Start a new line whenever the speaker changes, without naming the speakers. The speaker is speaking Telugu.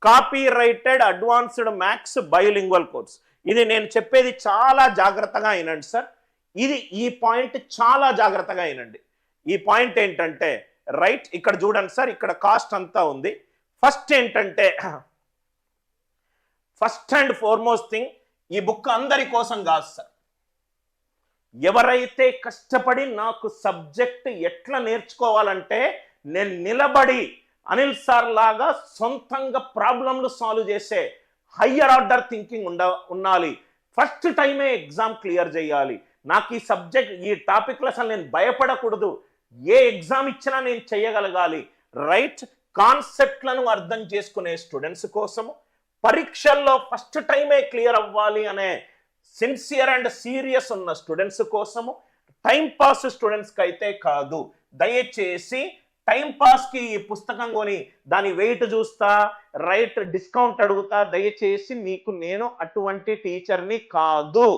Copyrighted advanced maths bilingual course. ఇది నేను చెప్పేది చాలా జాగ్రత్తగా వినండి సార్. ఈ పాయింట్ చాలా జాగ్రత్తగా వినండి. ఈ పాయింట్ ఏంటంటే రైట్, ఇక్కడ చూడండి సార్, ఇక్కడ కాస్ట్ అంతా ఉంది. ఫస్ట్ ఏంటంటే, ఫస్ట్ అండ్ ఫార్మోస్ట్ థింగ్, ఈ బుక్ అందరి కోసం కాదు సార్. ఎవరైతే కష్టపడి నాకు సబ్జెక్ట్ ఎట్లా నేర్చుకోవాలంటే నేను నిలబడి అనిల్ సార్ లాగా సొంతంగా ప్రాబ్లంలు సాల్వ్ చేసే హయ్యర్ ఆర్డర్ థింకింగ్ ఉండాలి. ఫస్ట్ టైమే ఎగ్జామ్ క్లియర్ చేయాలి. నాకు ఈ సబ్జెక్ట్, ఈ టాపిక్లో అసలు నేను భయపడకూడదు. ఏ ఎగ్జామ్ ఇచ్చినా నేను చేయగలగాలి. రైట్, కాన్సెప్ట్లను అర్థం చేసుకునే స్టూడెంట్స్ కోసము, పరీక్షల్లో ఫస్ట్ టైమే క్లియర్ అవ్వాలి అనే సిన్సియర్ అండ్ సీరియస్ ఉన్న స్టూడెంట్స్ కోసము, టైం పాస్ స్టూడెంట్స్కి అయితే కాదు. దయచేసి టైం పాస్కి ఈ పుస్తకం కొని దాని వెయిట్ చూస్తా, రైట్, డిస్కౌంట్ అడుగుతా, దయచేసి మీకు నేను అటువంటి టీచర్ని కాదు.